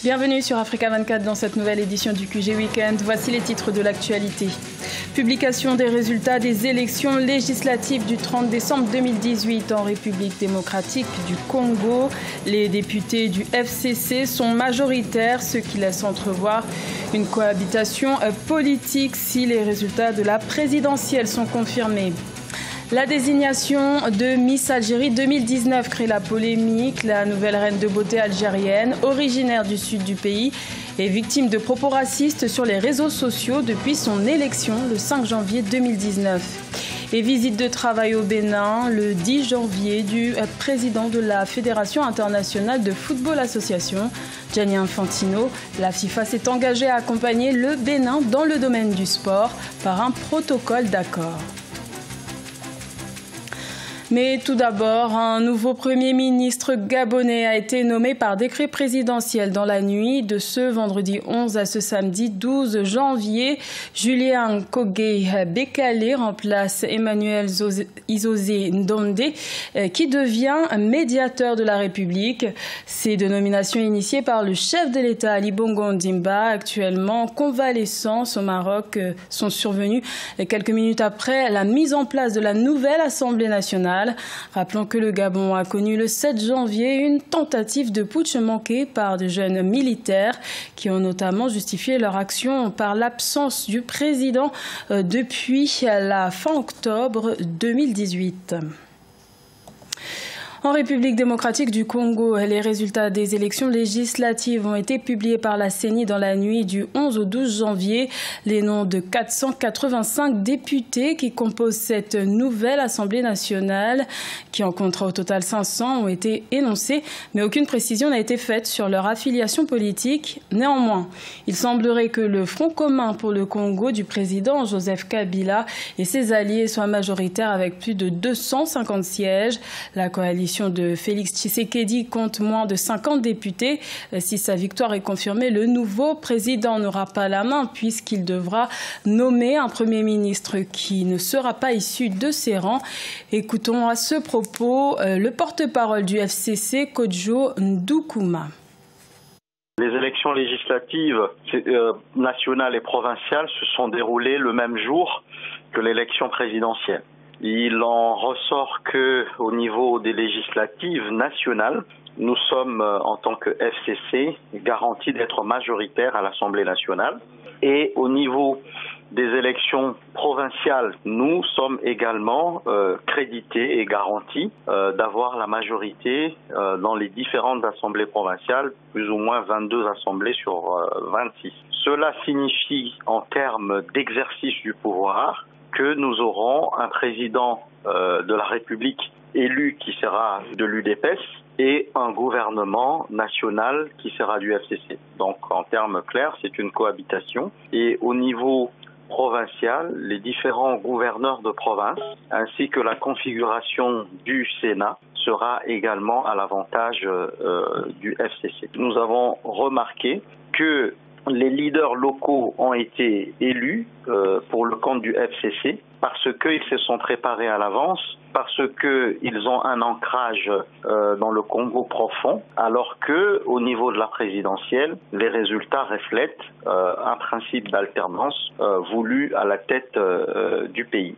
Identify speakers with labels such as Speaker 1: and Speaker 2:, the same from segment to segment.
Speaker 1: Bienvenue sur Africa 24 dans cette nouvelle édition du QG Weekend. Voici les titres de l'actualité. Publication des résultats des élections législatives du 30 décembre 2018 en République démocratique du Congo. Les députés du FCC sont majoritaires, ce qui laisse entrevoir une cohabitation politique si les résultats de la présidentielle sont confirmés. La désignation de Miss Algérie 2019 crée la polémique. La nouvelle reine de beauté algérienne, originaire du sud du pays, est victime de propos racistes sur les réseaux sociaux depuis son élection le 5 janvier 2019. Et visite de travail au Bénin le 10 janvier du président de la Fédération internationale de football association, Gianni Infantino. La FIFA s'est engagée à accompagner le Bénin dans le domaine du sport par un protocole d'accord. Mais tout d'abord, un nouveau Premier ministre gabonais a été nommé par décret présidentiel dans la nuit de ce vendredi 11 à ce samedi 12 janvier. Julien Kogé Bekale remplace Emmanuel Isosé Ndonde qui devient médiateur de la République. Ces deux nominations initiées par le chef de l'État Ali Bongo Ondimba, actuellement convalescent au Maroc, sont survenues quelques minutes après la mise en place de la nouvelle Assemblée nationale. Rappelons que le Gabon a connu le 7 janvier une tentative de putsch manquée par de jeunes militaires qui ont notamment justifié leur action par l'absence du président depuis la fin octobre 2018. En République démocratique du Congo, les résultats des élections législatives ont été publiés par la CENI dans la nuit du 11 au 12 janvier. Les noms de 485 députés qui composent cette nouvelle Assemblée nationale, qui en comptera au total 500, ont été énoncés, mais aucune précision n'a été faite sur leur affiliation politique. Néanmoins, il semblerait que le Front commun pour le Congo du président Joseph Kabila et ses alliés soient majoritaires avec plus de 250 sièges. La coalition de Félix Tshisekedi compte moins de 50 députés. Si sa victoire est confirmée, le nouveau président n'aura pas la main puisqu'il devra nommer un Premier ministre qui ne sera pas issu de ses rangs. Écoutons à ce propos le porte-parole du FCC, Kodjo Ndoukouma.
Speaker 2: Les élections législatives nationales et provinciales se sont déroulées le même jour que l'élection présidentielle. Il en ressort que, au niveau des législatives nationales, nous sommes, en tant que FCC, garantis d'être majoritaires à l'Assemblée nationale. Et au niveau des élections provinciales, nous sommes également crédités et garantis d'avoir la majorité dans les différentes assemblées provinciales, plus ou moins 22 assemblées sur 26. Cela signifie, en termes d'exercice du pouvoir, que nous aurons un président de la République élu qui sera de l'UDPS et un gouvernement national qui sera du FCC. Donc en termes clairs, c'est une cohabitation. Et au niveau provincial, les différents gouverneurs de province ainsi que la configuration du Sénat sera également à l'avantage du FCC. Nous avons remarqué que les leaders locaux ont été élus pour le compte du FCC parce qu'ils se sont préparés à l'avance, parce qu'ils ont un ancrage dans le Congo profond, alors que au niveau de la présidentielle, les résultats reflètent un principe d'alternance voulu à la tête du pays.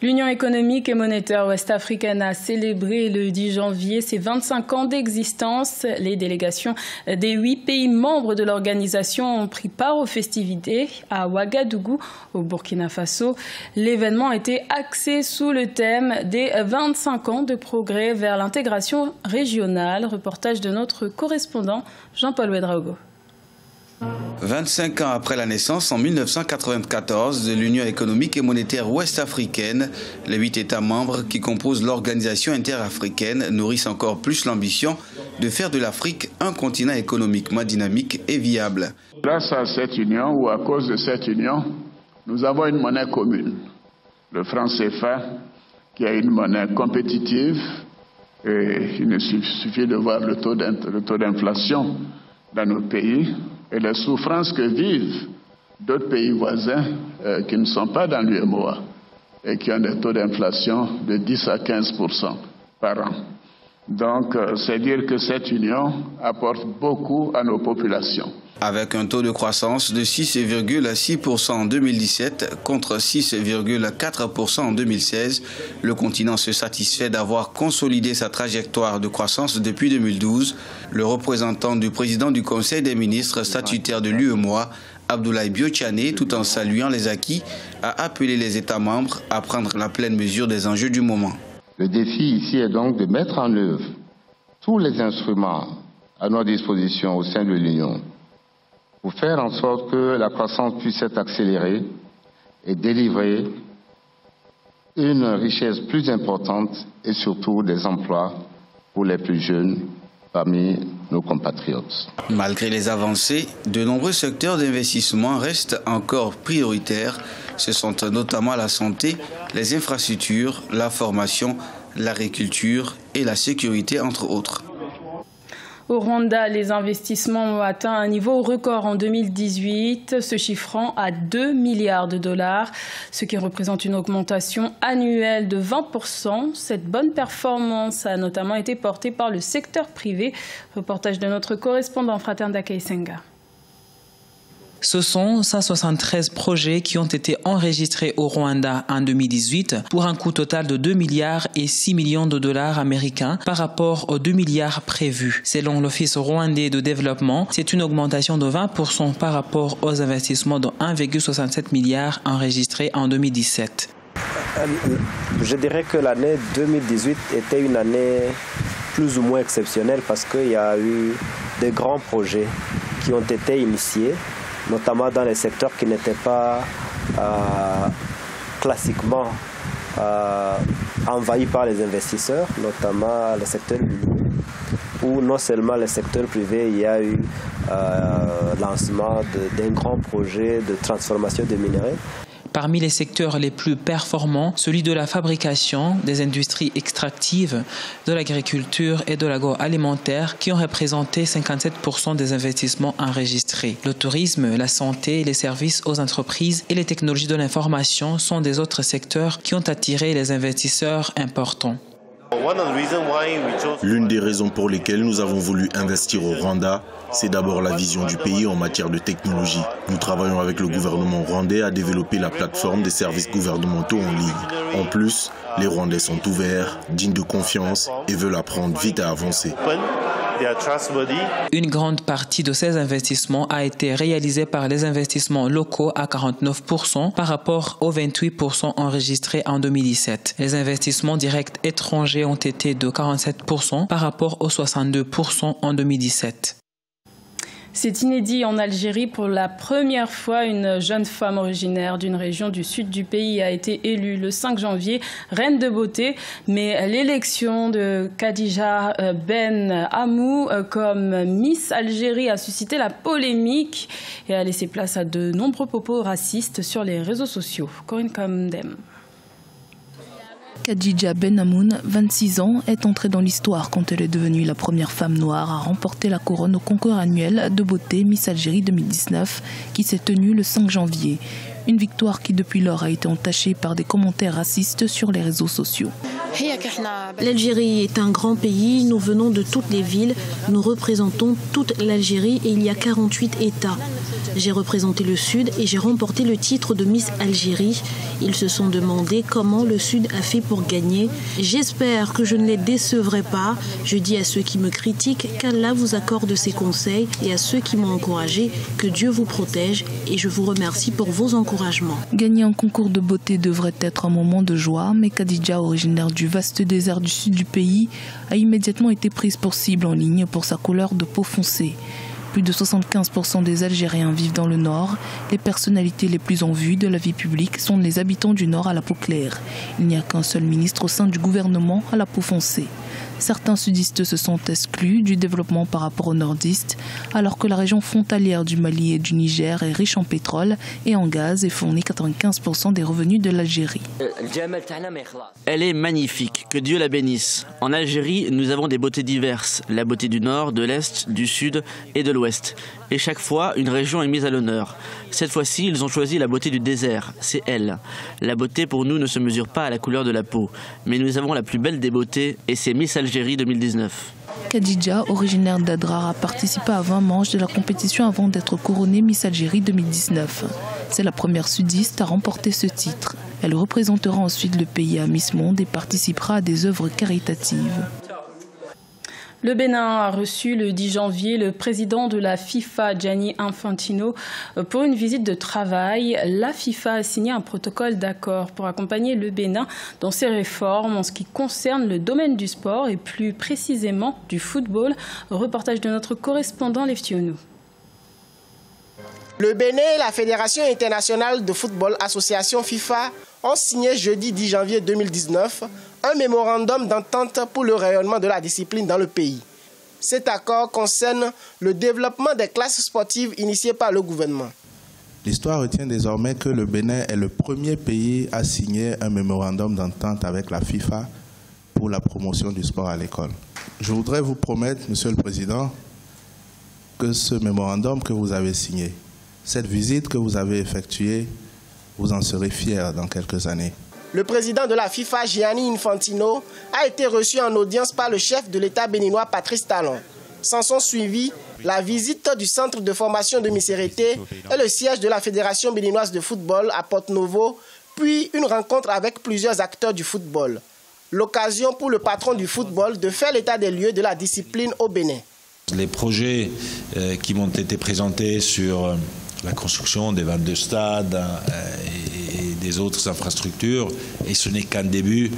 Speaker 1: L'Union économique et monétaire ouest-africaine a célébré le 10 janvier ses 25 ans d'existence. Les délégations des 8 pays membres de l'organisation ont pris part aux festivités à Ouagadougou, au Burkina Faso. L'événement a été axé sous le thème des 25 ans de progrès vers l'intégration régionale. Reportage de notre correspondant Jean-Paul Ouedraogo.
Speaker 3: 25 ans après la naissance, en 1994, de l'Union économique et monétaire ouest-africaine, les 8 États membres qui composent l'organisation interafricaine nourrissent encore plus l'ambition de faire de l'Afrique un continent économiquement dynamique et viable.
Speaker 4: Grâce à cette union, ou à cause de cette union, nous avons une monnaie commune, le franc CFA, qui est une monnaie compétitive. Et il ne suffit de voir le taux d'inflation dans nos pays et les souffrances que vivent d'autres pays voisins qui ne sont pas dans l'UEMOA et qui ont des taux d'inflation de 10 à 15% par an. Donc, c'est dire que cette union apporte beaucoup à nos populations.
Speaker 3: Avec un taux de croissance de 6,6% en 2017 contre 6,4% en 2016, le continent se satisfait d'avoir consolidé sa trajectoire de croissance depuis 2012. Le représentant du président du Conseil des ministres statutaires de l'UEMOA, Abdoulaye Biotchane, tout en saluant les acquis, a appelé les États membres à prendre la pleine mesure des enjeux du moment.
Speaker 5: Le défi ici est donc de mettre en œuvre tous les instruments à notre disposition au sein de l'Union pour faire en sorte que la croissance puisse être accélérée et délivrer une richesse plus importante et surtout des emplois pour les plus jeunes parmi nos compatriotes.
Speaker 3: Malgré les avancées, de nombreux secteurs d'investissement restent encore prioritaires. Ce sont notamment la santé, les infrastructures, la formation, l'agriculture et la sécurité, entre autres.
Speaker 1: Au Rwanda, les investissements ont atteint un niveau record en 2018, se chiffrant à 2 milliards de dollars, ce qui représente une augmentation annuelle de 20%. Cette bonne performance a notamment été portée par le secteur privé. Reportage de notre correspondant Fraternda Keisenga.
Speaker 6: Ce sont 173 projets qui ont été enregistrés au Rwanda en 2018 pour un coût total de 2 milliards et 6 millions de dollars américains par rapport aux 2 milliards prévus. Selon l'Office rwandais de développement, c'est une augmentation de 20% par rapport aux investissements de 1,67 milliard enregistrés en 2017.
Speaker 7: Je dirais que l'année 2018 était une année plus ou moins exceptionnelle parce qu'il y a eu de grands projets qui ont été initiés, notamment dans les secteurs qui n'étaient pas classiquement envahis par les investisseurs, notamment le secteur minier, où non seulement le secteur privé, il y a eu lancement d'un grand projet de transformation des minerais.
Speaker 6: Parmi les secteurs les plus performants, celui de la fabrication, des industries extractives, de l'agriculture et de l'agroalimentaire qui ont représenté 57% des investissements enregistrés. Le tourisme, la santé, les services aux entreprises et les technologies de l'information sont des autres secteurs qui ont attiré les investisseurs importants.
Speaker 8: L'une des raisons pour lesquelles nous avons voulu investir au Rwanda, c'est d'abord la vision du pays en matière de technologie. Nous travaillons avec le gouvernement rwandais à développer la plateforme des services gouvernementaux en ligne. En plus, les Rwandais sont ouverts, dignes de confiance et veulent apprendre vite à avancer.
Speaker 6: Une grande partie de ces investissements a été réalisée par les investissements locaux à 49% par rapport aux 28% enregistrés en 2017. Les investissements directs étrangers ont été de 47% par rapport aux 62% en 2017.
Speaker 1: C'est inédit en Algérie. Pour la première fois, une jeune femme originaire d'une région du sud du pays a été élue le 5 janvier reine de beauté. Mais l'élection de Khadija Ben Amou comme Miss Algérie a suscité la polémique et a laissé place à de nombreux propos racistes sur les réseaux sociaux. Corinne Kamdem.
Speaker 9: Khadija Ben Amoun, 26 ans, est entrée dans l'histoire quand elle est devenue la première femme noire à remporter la couronne au concours annuel de beauté Miss Algérie 2019 qui s'est tenu le 5 janvier. Une victoire qui depuis lors a été entachée par des commentaires racistes sur les réseaux sociaux.
Speaker 10: L'Algérie est un grand pays, nous venons de toutes les villes, nous représentons toute l'Algérie et il y a 48 États. J'ai représenté le Sud et j'ai remporté le titre de Miss Algérie. Ils se sont demandé comment le Sud a fait pour gagner. J'espère que je ne les décevrai pas. Je dis à ceux qui me critiquent qu'Allah vous accorde ses conseils et à ceux qui m'ont encouragé que Dieu vous protège et je vous remercie pour vos encouragements.
Speaker 9: Gagner un concours de beauté devrait être un moment de joie, mais Khadija, originaire du vaste désert du sud du pays, a immédiatement été prise pour cible en ligne pour sa couleur de peau foncée. Plus de 75% des Algériens vivent dans le Nord. Les personnalités les plus en vue de la vie publique sont les habitants du Nord à la peau claire. Il n'y a qu'un seul ministre au sein du gouvernement à la peau foncée. Certains sudistes se sont exclus du développement par rapport aux nordistes, alors que la région frontalière du Mali et du Niger est riche en pétrole et en gaz et fournit 95% des revenus de l'Algérie.
Speaker 11: Elle est magnifique, que Dieu la bénisse. En Algérie, nous avons des beautés diverses, la beauté du nord, de l'est, du sud et de l'ouest. Et chaque fois, une région est mise à l'honneur. Cette fois-ci, ils ont choisi la beauté du désert, c'est elle. La beauté pour nous ne se mesure pas à la couleur de la peau, mais nous avons la plus belle des beautés et c'est Miss Algérie Algérie 2019.
Speaker 9: Khadija, originaire d'Adrar, a participé à 20 manches de la compétition avant d'être couronnée Miss Algérie 2019. C'est la première sudiste à remporter ce titre. Elle représentera ensuite le pays à Miss Monde et participera à des œuvres caritatives.
Speaker 1: Le Bénin a reçu le 10 janvier le président de la FIFA, Gianni Infantino, pour une visite de travail. La FIFA a signé un protocole d'accord pour accompagner le Bénin dans ses réformes en ce qui concerne le domaine du sport et plus précisément du football. Reportage de notre correspondant Lev Tionou.
Speaker 12: Le Bénin et la Fédération internationale de football, association FIFA, ont signé jeudi 10 janvier 2019 un mémorandum d'entente pour le rayonnement de la discipline dans le pays. Cet accord concerne le développement des classes sportives initiées par le gouvernement.
Speaker 13: L'histoire retient désormais que le Bénin est le premier pays à signer un mémorandum d'entente avec la FIFA pour la promotion du sport à l'école. Je voudrais vous promettre, Monsieur le Président, que ce mémorandum que vous avez signé, cette visite que vous avez effectuée, vous en serez fiers dans quelques années.
Speaker 12: Le président de la FIFA, Gianni Infantino, a été reçu en audience par le chef de l'État béninois, Patrice Talon. S'en sont suivis la visite du centre de formation de Missérété et le siège de la Fédération béninoise de football à Porto-Novo, puis une rencontre avec plusieurs acteurs du football. L'occasion pour le patron du football de faire l'état des lieux de la discipline au Bénin.
Speaker 14: Les projets qui m'ont été présentés sur la construction des 22 stades et des autres infrastructures, et ce n'est qu'un début,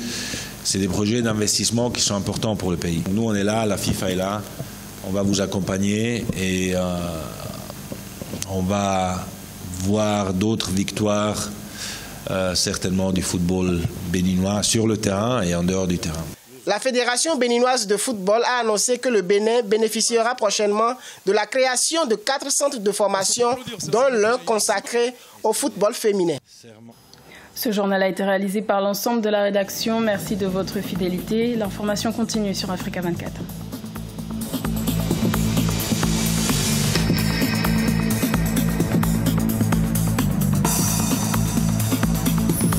Speaker 14: c'est des projets d'investissement qui sont importants pour le pays. Nous on est là, la FIFA est là, on va vous accompagner et on va voir d'autres victoires certainement du football béninois sur le terrain et en dehors du terrain.
Speaker 12: La Fédération béninoise de football a annoncé que le Bénin bénéficiera prochainement de la création de 4 centres de formation, dont l'un consacré au football féminin.
Speaker 1: Ce journal a été réalisé par l'ensemble de la rédaction. Merci de votre fidélité. L'information continue sur Africa 24.